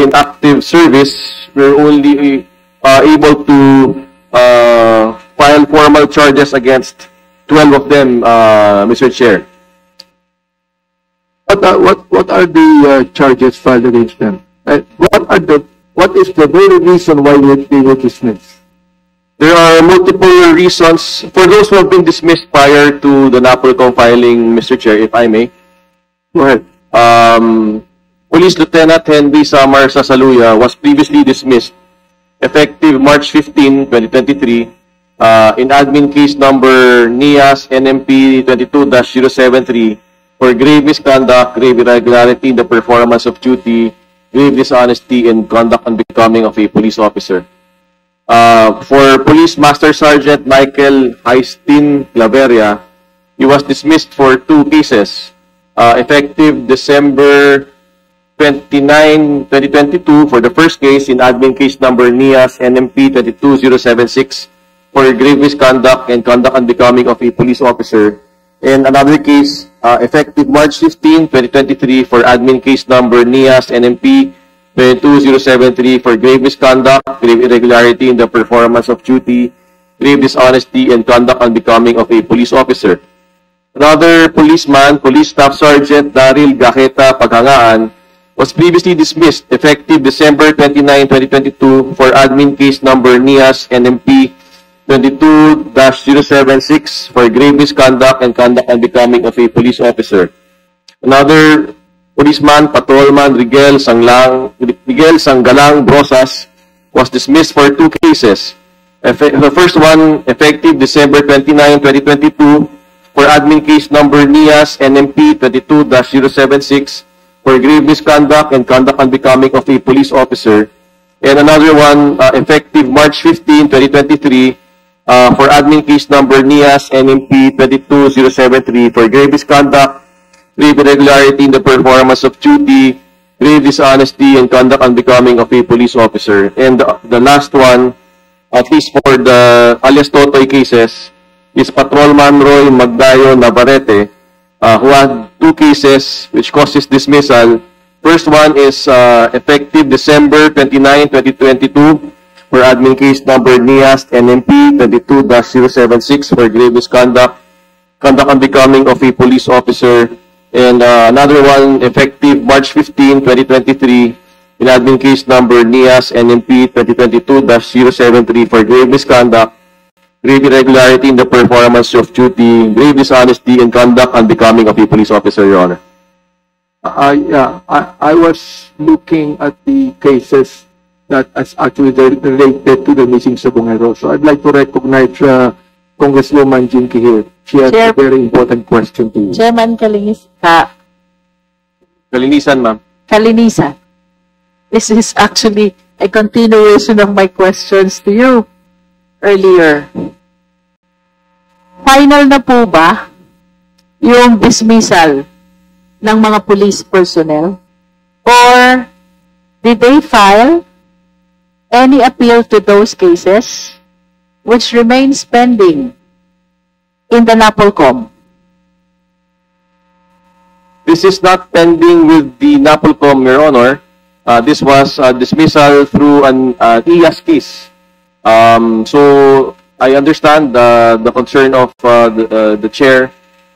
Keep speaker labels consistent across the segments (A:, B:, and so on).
A: in active service, we're only able to file formal charges against 12 of them, Mr. Chair.
B: What are the charges filed against them? What is the very reason why they were dismissed?
A: There are multiple reasons for those who have been dismissed prior to the NAPOLCOM filing, Mr. Chair, if I may.
B: Go ahead.
A: Police Lieutenant Henry Samar Sasaluya was previously dismissed effective March 15, 2023 in admin case number NIAS NMP 22-073 for grave misconduct, grave irregularity in the performance of duty, grave dishonesty, and conduct unbecoming of a police officer. For Police Master Sergeant Michael Heistin Claveria, he was dismissed for 2 cases, effective December 29, 2022 for the first case in admin case number NIAS NMP 22076 for grave misconduct and conduct unbecoming of a police officer, and another case effective March 15, 2023 for admin case number NIAS NMP 22073 for grave misconduct, grave irregularity in the performance of duty, grave dishonesty, and conduct unbecoming of a police officer. Another policeman, Police Staff Sergeant Daryl Gajeta Paghangaan, was previously dismissed effective December 29, 2022 for admin case number NIAS NMP 22-076 for grave misconduct and conduct unbecoming of a police officer. Another policeman, Patrolman Rigel Sanggalang Brosas, was dismissed for 2 cases. The first one, effective December 29, 2022, for admin case number NIAS NMP 22-076 for grave misconduct and conduct unbecoming of a police officer. And another one, effective March 15, 2023, for admin case number NIAS NMP 22073 for grave misconduct, grave irregularity in the performance of duty, grave dishonesty, and conduct unbecoming of a police officer. And the last one, at least for the alias Totoy cases, is Patrolman Roy Magdayo Navarrete, who had 2 cases which causes dismissal. First one is effective December 29, 2022 for admin case number NIAS NMP 22-076 for grave misconduct, conduct unbecoming of a police officer. And another one, effective March 15, 2023, in admin case number NIAS NMP 2022-073 for grave misconduct, grave irregularity in the performance of duty, grave dishonesty, and conduct unbecoming of a police officer, Your Honor.
B: I was looking at the cases that is actually related to the missing Sabongero. So I'd like to recognize Congresswoman Jinky here. She has a very important question to you.
C: Chairman
A: Kalinisan, ma'am.
C: Kalinisan. This is actually a continuation of my questions to you earlier. Final na po ba yung dismissal ng mga police personnel? Or did they file any appeal to those cases which remains pending in the NAPOLCOM?
A: This is not pending with the NAPOLCOM, Your Honor. This was dismissal through an IAS case. So I understand the concern of the chair.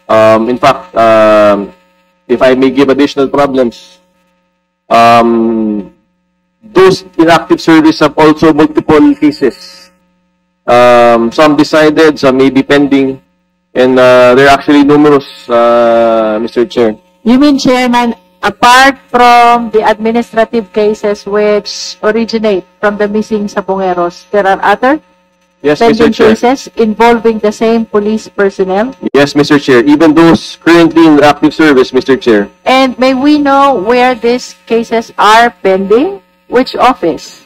A: In fact, if I may give additional problems, those inactive service have also multiple cases. Some decided, some may be pending, and there are actually numerous, Mr. Chair.
C: You mean, Chairman, apart from the administrative cases which originate from the missing Sabongeros, there are other pending cases involving the same police personnel?
A: Yes, Mr. Chair. Even those currently in active service, Mr. Chair.
C: And may we know where these cases are pending? Which office?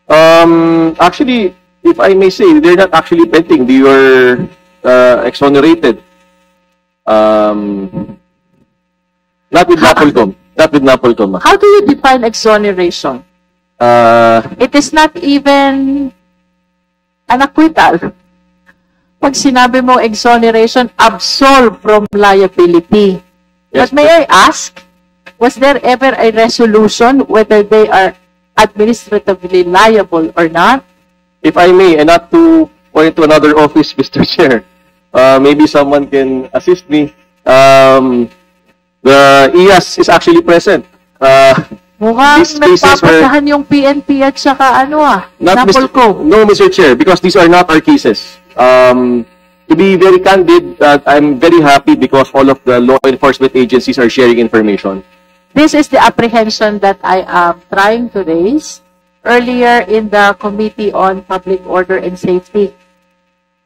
A: Actually, if I may say, they're not actually pending. They were exonerated. Not with NAPOLCOM. Not with NAPOLCOM.
C: How do you define exoneration? It is not even an acquittal. Pag sinabi mo exoneration, absolve from liability.
A: Yes,
C: but may I ask, was there ever a resolution whether they are administratively liable or not?
A: If I may, and not to point to another office, Mr. Chair, maybe someone can assist me. The IAS is actually present.
C: Mukhang
A: These cases were-
C: nagpapatahan yung PNP at saka Napolcom.
A: No, Mr. Chair, because these are not our cases. To be very candid, I'm very happy because all of the law enforcement agencies are sharing information.
C: This is the apprehension that I am trying to raise earlier in the Committee on Public Order and Safety.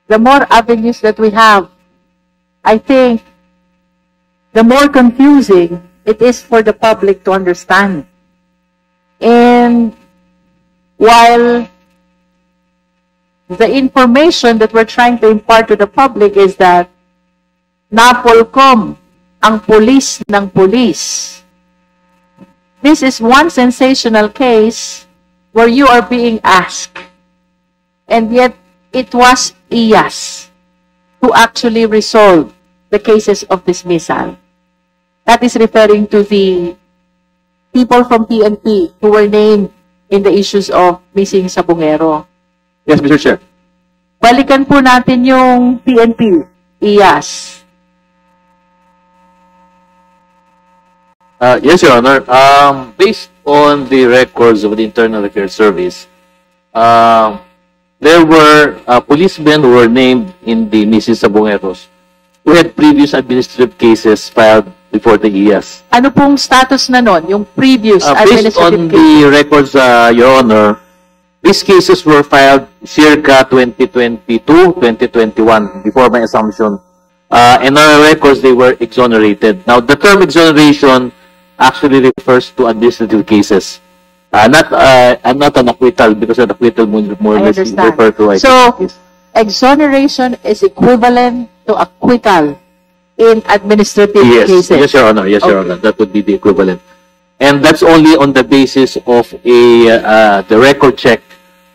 C: The more avenues that we have, I think, the more confusing it is for the public to understand. And while the information that we're trying to impart to the public is that Napolcom ang pulis ng pulis. This is one sensational case where you are being asked, and yet it was IAS who actually resolved the cases of dismissal. That is referring to the people from PNP who were named in the issues of missing Sabongero.
A: Yes, Mr. Chair.
C: Balikan po natin yung PNP, IAS.
D: Yes, Your Honor. Based on the records of the Internal Affairs Service, there were policemen who were named in the Mrs. Sabongeros who had previous administrative cases filed before the IAS.
C: Ano pong status na nun, yung previous
D: Based
C: administrative
D: on
C: case?
D: the records, Your Honor, these cases were filed circa 2022, 2021, before my assumption. And our records, they were exonerated. Now, the term exoneration actually refers to administrative cases. Not an acquittal, because an acquittal more or
C: I
D: less
C: understand.
D: refer to
C: So,
D: case.
C: exoneration is equivalent to acquittal in administrative
D: Yes,
C: cases.
D: yes, Your Honor. Yes, Your
C: Okay.
D: Honor. That would be the equivalent. And that's only on the basis of the record check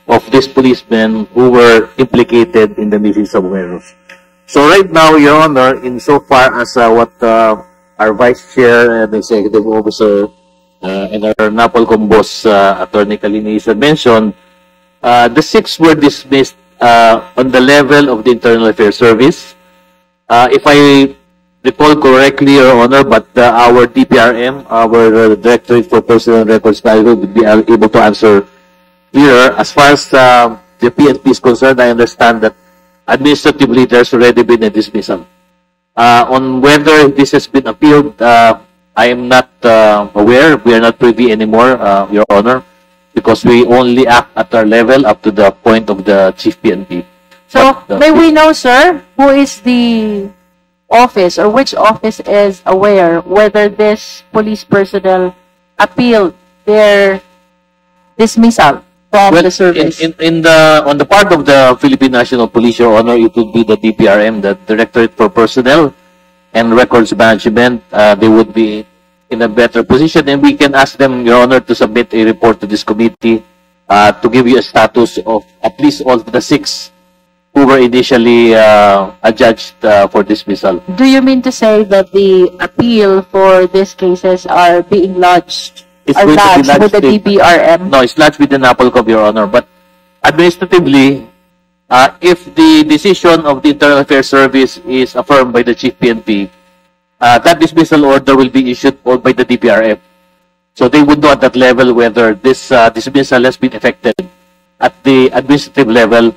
D: of these policemen who were implicated in the missing Sabongeros. So right now, Your Honor, insofar as what our Vice Chair and Executive Officer and our Napolcom boss, Attorney Calinisan, mentioned, the 6 were dismissed on the level of the Internal Affairs Service. If I recall correctly, Your Honor, but our DPRM, our Directorate for Personnel Records Management, would be able to answer clearer. As far as the PNP is concerned, I understand that administratively there's already been a dismissal. On whether this has been appealed, I am not aware. We are not privy anymore, Your Honor, because we only act at our level up to the point of the Chief PNP.
C: So,
D: But,
C: may we know, sir, who is the office or which office is aware whether this police personnel appealed their dismissal from
D: Well,
C: the service?
D: on the part of the Philippine National Police, Your Honor, it would be the DPRM, the Directorate for Personnel and Records Management. They would be in a better position, and we can ask them, Your Honor, to submit a report to this committee to give you a status of at least all the 6 who were initially adjudged for dismissal.
C: Do you mean to say that the appeal for these cases are being lodged?
D: It's
C: Are
D: going to be
C: lodged with the
D: lodged with-
C: DBRM?
D: No, it's lodged with the Napolcom, Your Honor. But administratively, if the decision of the Internal Affairs Service is affirmed by the Chief PNP, that dismissal order will be issued by the DPRM. So they would know at that level whether this dismissal has been effected at the administrative level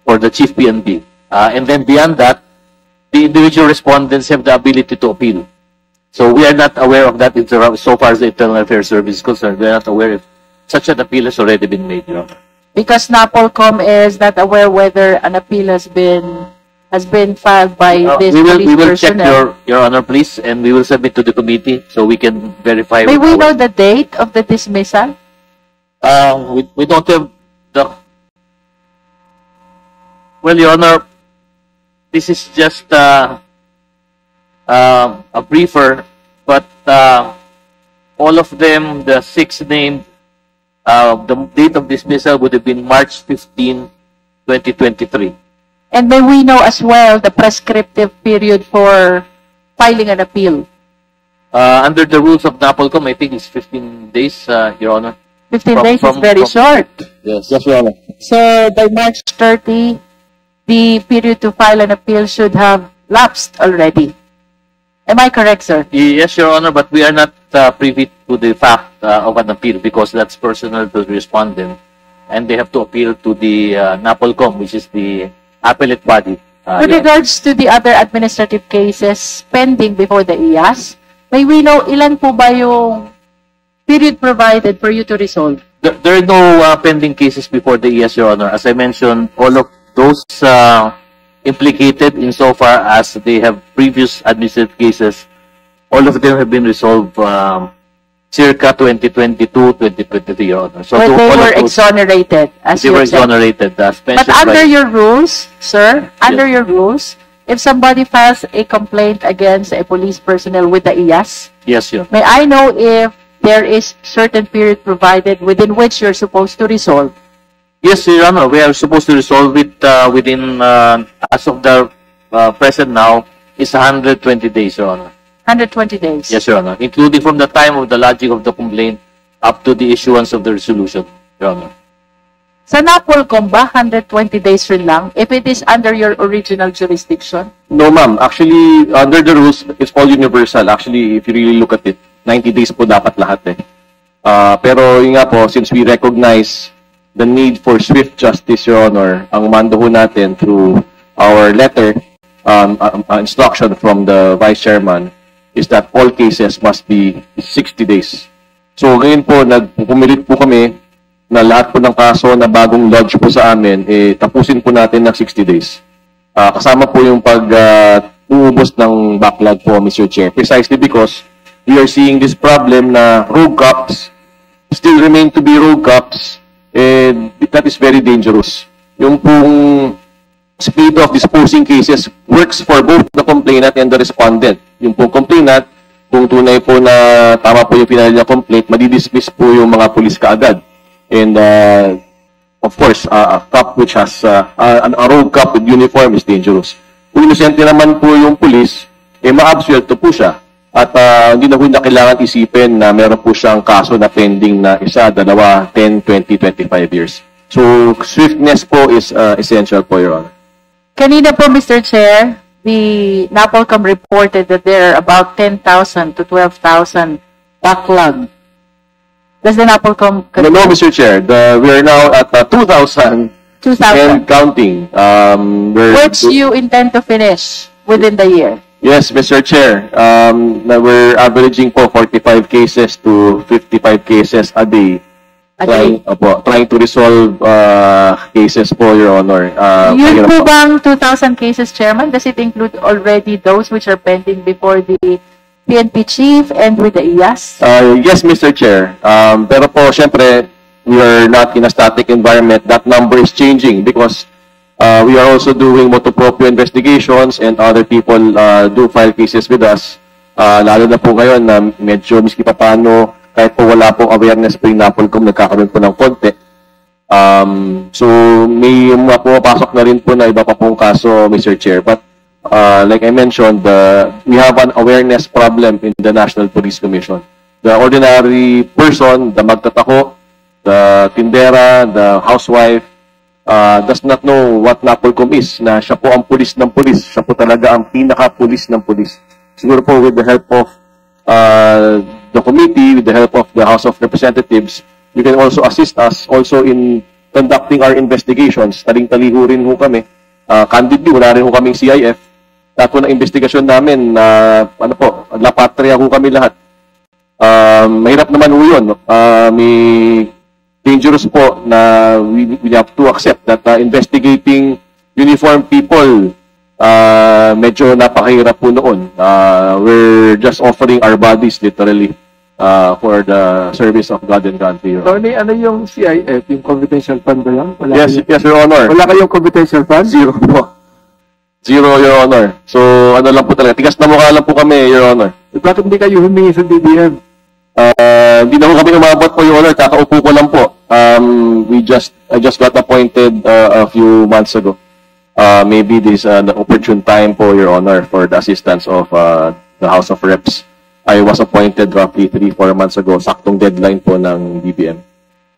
D: for the Chief PNP. And then beyond that, the individual respondents have the ability to appeal. So we are not aware of that so far as the Internal Affairs Service is concerned. We are not aware if such an appeal has already been made, Your Honor.
C: Because Napolcom is not aware whether an appeal has been filed by this
D: we
C: police
D: will check,
C: personnel.
D: Your Honor, please, and we will submit to the committee so we can verify.
C: May
D: with
C: we
D: our-
C: know the date of the dismissal?
D: we don't have the... Well, Your Honor, this is just a briefer, but all of them, the 6 named, the date of dismissal would have been March 15, 2023.
C: And may we know as well the prescriptive period for filing an appeal?
D: Under the rules of Napolcom, I think it's 15 days, Your Honor.
C: 15 days is very short.
D: Yes.
A: Yes, Your Honor.
C: So by March 30, the period to file an appeal should have lapsed already. Am I correct, sir?
D: Yes, Your Honor, but we are not privy to the fact of an appeal because that's personal to the respondent, and they have to appeal to the NAPOLCOM, which is the appellate body.
C: With regards to the other administrative cases pending before the IAS, may we know ilan po ba yung period provided for you to resolve?
D: There are no pending cases before the IAS, Your Honor. As I mentioned, all of those implicated insofar as they have previous administrative cases, all of them have been resolved circa 2022, 2023, Your Honor. So
C: But they
D: all
C: were
D: of those,
C: exonerated, as
D: they
C: you
D: were
C: said.
D: exonerated. As
C: But
D: mentioned
C: under
D: by,
C: your rules, sir, under your rules, if somebody files a complaint against a police personnel with the IAS,
D: yes, Your Honor.
C: may I know if there is certain period provided within which you're supposed to resolve?
D: Yes, Your Honor, we are supposed to resolve it within, as of the present now, is 120 days, Your Honor.
C: 120 days.
D: Yes, Your Honor, including from the time of the lodging of the complaint up to the issuance of the resolution, Your Honor.
C: Sa NAPOLCOM ba, 120 days rin lang if it is under your original jurisdiction?
A: No, ma'am. Actually, under the rules, it's all universal. Actually, if you really look at it, 90 days po dapat lahat eh. Pero yun nga po, since we recognize the need for swift justice, Your Honor, ang mando ho natin through our letter, instruction from the Vice Chairman, is that all cases must be 60 days. So ngayon po, pumilit po kami na lahat po ng kaso na bagong lodge po sa amin, tapusin po natin ng 60 days. Kasama po yung pag-uubos ng backlog po, Mr. Chair. Precisely because we are seeing this problem na rogue cops still remain to be rogue cops, and that is very dangerous. Yung pong speed of disposing cases works for both the complainant and the respondent. Yung pong complainant, kung tunay po na tama po yung final na complaint, madidismiss po yung mga pulis kaagad. And of course, a cop which has a rogue cop with uniform is dangerous. Kung inosente naman po yung pulis, ma-absuelto po siya. At hindi na po na kailangan isipin na meron po siyang kaso na pending na isa, dalawa, 10, 20, 25 years. So, swiftness po is essential po, Your Honor.
C: Kanina po, Mr. Chair, the NAPOLCOM reported that there are about 10,000 to 12,000 backlog. Does the NAPOLCOM...
A: No, Mr. Chair. We are now at 2,000 and counting.
C: Which you intend to finish within the year?
A: Yes, Mr. Chair. We're averaging po 45 cases to 55 cases a day. Trying to resolve cases po, Your Honor.
C: Yun po bang 2,000 cases, Chairman? Does it include already those which are pending before the PNP Chief and with the IAS?
A: Yes, Mr. Chair. Pero po, syempre, we are not in a static environment. That number is changing because we are also doing motu proprio investigations and other people do file cases with us. Lalo na po ngayon na medyo miski pa paano, kahit po wala pong awareness po yung NAPOLCOM, nagkakaroon po ng konti. So, may pumapasok na rin po na iba pa pong kaso, Mr. Chair. But, like I mentioned, we have an awareness problem in the National Police Commission. The ordinary person, the magtatako, the tindera, the housewife, does not know what NAPOLCOM is, na siya po ang pulis ng pulis. Siya po talaga ang pinaka-pulis ng pulis. Siguro po with the help of the committee, with the help of the House of Representatives, you can also assist us also in conducting our investigations. Taling-taliho rin ho kami. Candidly, wala rin ho kaming CIF. Lahat po ng investigasyon namin, La Patria ho kami lahat. Mahirap naman ho yun. May dangerous po na we have to accept that investigating uniformed people, medyo napakahirap po noon. We're just offering our bodies literally for the service of God and country.
B: Tony, ano yung CIF? Yung confidential fund ba yan?
A: Yes, Your Honor.
B: Wala kayong confidential fund?
A: Zero po. Zero, Your Honor. So, ano lang po talaga. Tigas na mukha lang po kami, Your Honor.
B: Bakit hindi kayo humingi sa DBM?
A: Hindi na po kami umabot po, Your Honor. Kakaupo ko lang po. I just got appointed a few months ago. Maybe this is an opportune time po, Your Honor, for the assistance of the House of Reps. I was appointed roughly 3-4 months ago, saktong deadline po ng DBM.